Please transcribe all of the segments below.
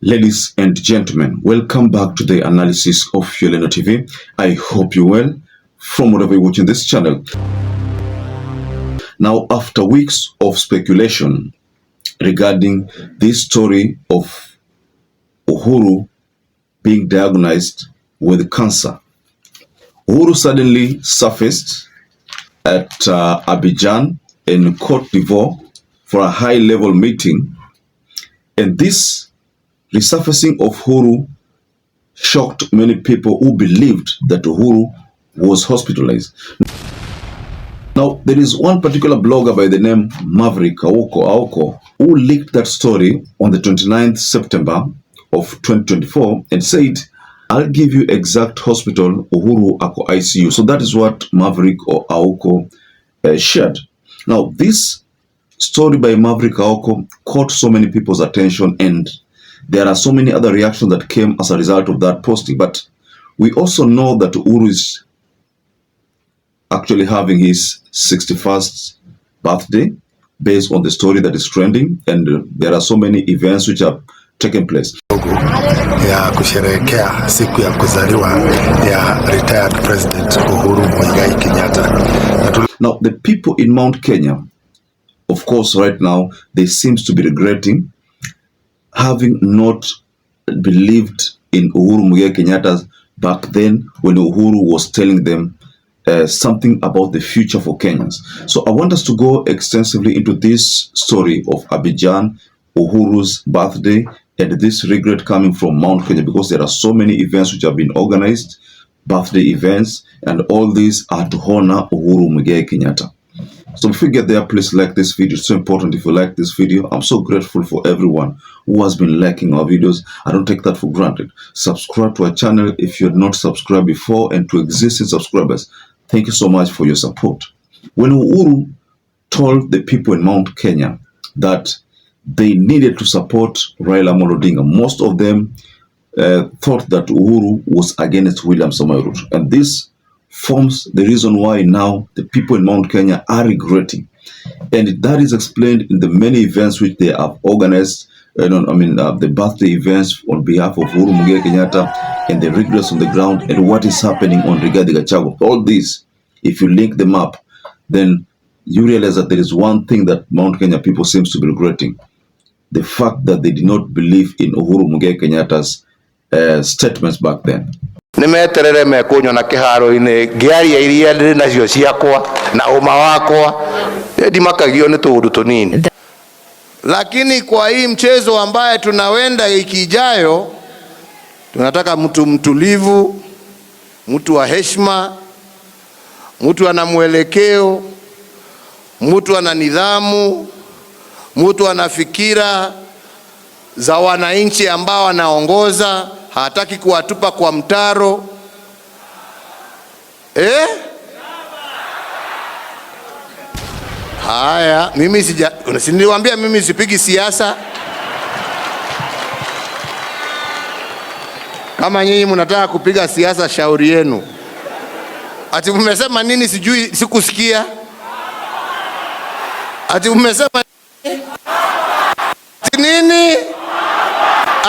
Ladies and gentlemen, welcome back to the analysis of YOLENO TV. I hope you're well from wherever you're watching this channel. Now, after weeks of speculation regarding this story of Uhuru being diagnosed with cancer, Uhuru suddenly surfaced at Abidjan in Cote d'Ivoire for a high-level meeting, and this resurfacing of Uhuru shocked many people who believed that Uhuru was hospitalized. Now, there is one particular blogger by the name Maverick Aoko who leaked that story on the 29th September of 2024 and said, "I'll give you exact hospital Uhuru Ako ICU." So that is what Maverick or Aoko shared. Now, this story by Maverick Aoko caught so many people's attention, and there are so many other reactions that came as a result of that posting. But we also know that Uhuru is actually having his 61st birthday based on the story that is trending, and there are so many events which are taking place. Ya kusherehekea siku ya kuzaliwa ya retired President Uhuru Muigai Kenyatta. Now, the people in Mount Kenya, of course, right now, they seems to be regretting having not believed in Uhuru Muigai Kenyatta back then when Uhuru was telling them something about the future for Kenyans. So I want us to go extensively into this story of Abidjan, Uhuru's birthday, and this regret coming from Mount Kenya, because there are so many events which have been organized, birthday events, and all these are to honor Uhuru Muigai Kenyatta. So before we get there, please like this video. It's so important if you like this video. I'm so grateful for everyone who has been liking our videos. I don't take that for granted. Subscribe to our channel if you're not subscribed before, and to existing subscribers, thank you so much for your support. When Uhuru told the people in Mount Kenya that they needed to support Raila Amolo Odinga, most of them thought that Uhuru was against William Samoei Ruto, and this forms the reason why now the people in Mount Kenya are regretting, and that is explained in the many events which they have organized. The birthday events on behalf of Uhuru Muigai Kenyatta, and the regrets on the ground, and what is happening on Rigathi Gachagua. All these, if you link them up, then you realize that there is one thing that Mount Kenya people seems to be regretting: the fact that they did not believe in Uhuru Muigai Kenyatta's statements back then. Nimeterere mekunywa na kiharo-ini ngiaria iria ndiri nacio ciakwa na uma wakwa ndimakagio ni tundu tunini, lakini kwa hii mchezo ambaye tunawenda ikijayo, tunataka mtu mtulivu, mtu wa heshima, mtu ana mwelekeo, mtu ana nidhamu, mtu ana fikira za wananchi ambao anaongoza. Hataki kuwatupa kwa mtaro. Haya, mimi niliwaambia mimi sipigi siasa. Kama nyinyi mnataka kupiga siasa, shauri yenu. Ati mmesema nini? Sijui, sikusikia. Ati mmesema nini?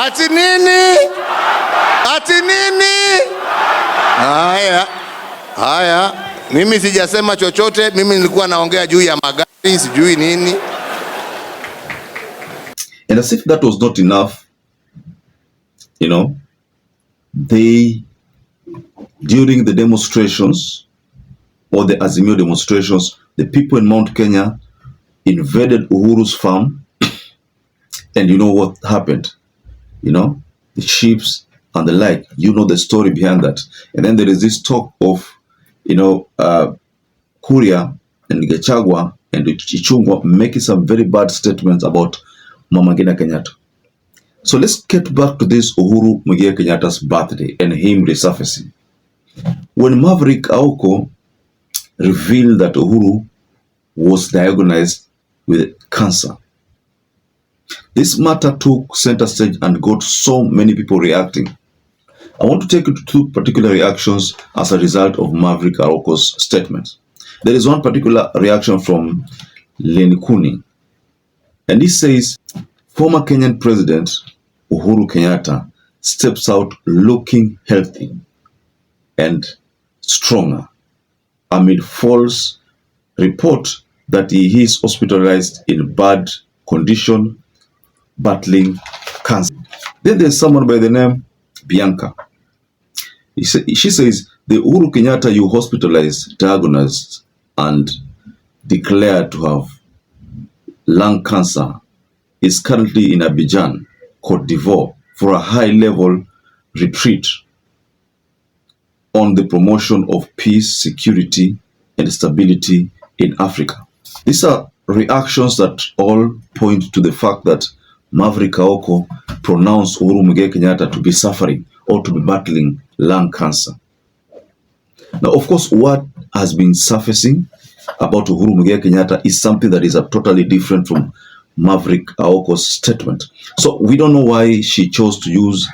Ati nini? Ati nini? Haya, mimi sijasema chochote. Mimi nilikuwa naongea juu ya magari, sijui nini. And as if that was not enough, during the demonstrations or the Azimio demonstrations, the people in Mount Kenya invaded Uhuru's farm, and you know what happened? The sheep and the like, the story behind that. And then there is this talk of, Kuria and Gachagua and Ichungwa making some very bad statements about Mama Ngina Kenyatta. So let's get back to this Uhuru Muigai Kenyatta's birthday and him resurfacing. When Maverick Aoko revealed that Uhuru was diagnosed with cancer, this matter took center stage and got so many people reacting. I want to take you to two particular reactions as a result of Maverick Aoko's statement. There is one particular reaction from Lenkuni, and he says, former Kenyan President Uhuru Kenyatta steps out looking healthy and stronger amid false report that he is hospitalized in bad condition battling cancer. Then there's someone by the name Bianca. She says, the Uhuru Kenyatta you hospitalized, diagnosed, and declared to have lung cancer is currently in Abidjan, Cote d'Ivoire, for a high-level retreat on the promotion of peace, security, and stability in Africa. These are reactions that all point to the fact that Maverick Aoko pronounced Uhuru Muigai Kenyatta to be suffering or to be battling lung cancer. Now, of course, what has been surfacing about Uhuru Muigai Kenyatta is something that is totally different from Maverick Aoko's statement. So we don't know why she chose to use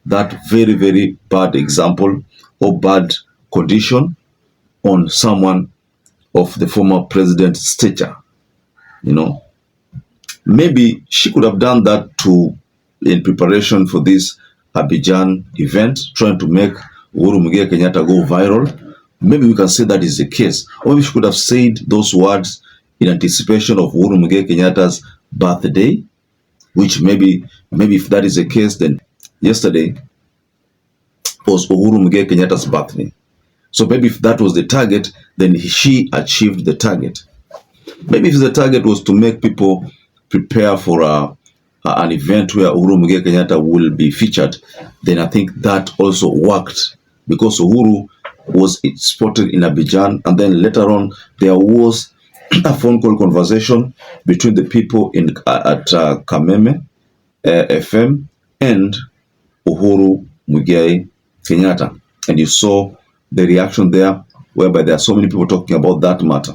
that very, very bad example or bad condition on someone of the former president's stature. You know, maybe she could have done that in preparation for this Abidjan event, trying to make Uhuru Muigai Kenyatta go viral. Maybe we can say that is the case. Or maybe she could have said those words in anticipation of Uhuru Muigai Kenyatta's birthday, which maybe if that is the case, then yesterday was Uhuru Muigai Kenyatta's birthday. So maybe if that was the target, then she achieved the target. Maybe if the target was to make people prepare for an event where Uhuru Muigai Kenyatta will be featured, then I think that also worked, because Uhuru was spotted in Abidjan, and then later on there was a phone call conversation between the people at Kameme FM and Uhuru Muigai Kenyatta, and you saw the reaction there, whereby there are so many people talking about that matter.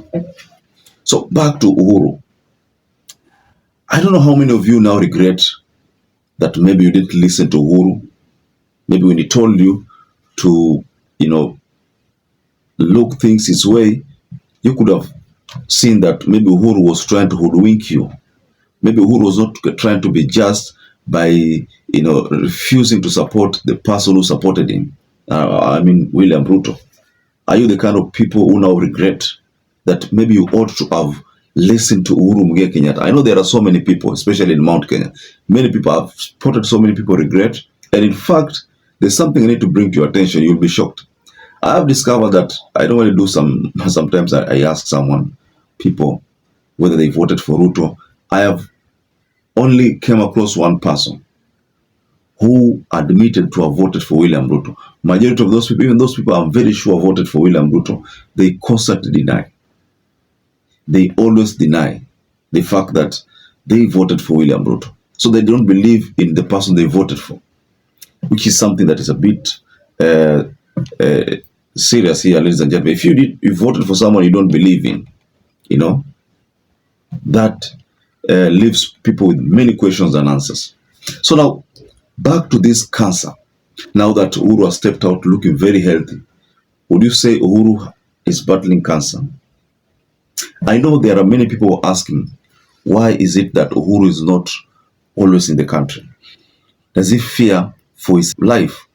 So back to Uhuru. I don't know how many of you now regret that maybe you didn't listen to Uhuru. Maybe when he told you to, look things his way, you could have seen that maybe Uhuru was trying to hoodwink you. Maybe Uhuru was not trying to be just by, refusing to support the person who supported him. William Ruto. Are you the kind of people who now regret that maybe you ought to have listened to Uhuru Muigai Kenyatta? I know there are so many people, especially in Mount Kenya. Many people have spotted so many people regret. And in fact, there's something I need to bring to your attention. You'll be shocked. I have discovered that I don't want to do sometimes I ask people, whether they voted for Ruto. I have only came across one person who admitted to have voted for William Ruto. Majority of those people, even those people I'm very sure voted for William Ruto, they constantly deny. They always deny the fact that they voted for William Ruto. So they don't believe in the person they voted for, which is something that is a bit serious here, ladies and gentlemen. If you voted for someone you don't believe in, that leaves people with many questions and answers. So now, back to this cancer. Now that Uhuru has stepped out looking very healthy, would you say Uhuru is battling cancer? I know there are many people asking, why is it that Uhuru is not always in the country? Does he fear for his life?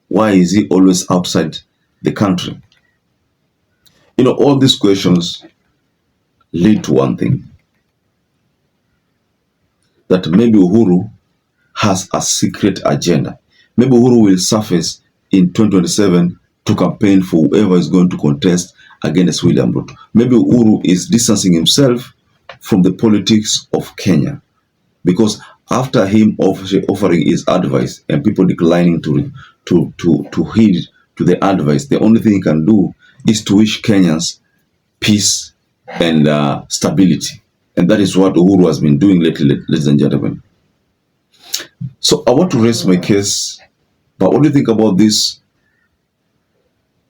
Why is he always outside the country? All these questions lead to one thing, that maybe Uhuru has a secret agenda. Maybe Uhuru will surface in 2027 to campaign for whoever is going to contest against William Ruto. Maybe Uhuru is distancing himself from the politics of Kenya, because after him offering his advice and people declining to heed to the advice, the only thing he can do is to wish Kenyans peace and stability. And that is what Uhuru has been doing lately, ladies and gentlemen. So I want to raise my case, but what do you think about this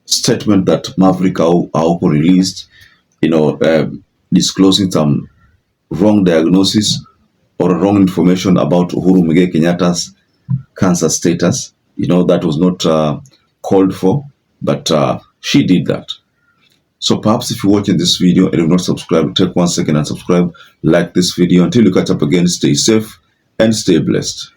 statement that Maverick Aoko released, disclosing some wrong diagnosis or wrong information about Uhuru Muigai Kenyatta's cancer status? That was not called for, but she did that. So perhaps if you're watching this video and you've not subscribed, take 1 second and subscribe, like this video. Until you catch up again, stay safe and stay blessed.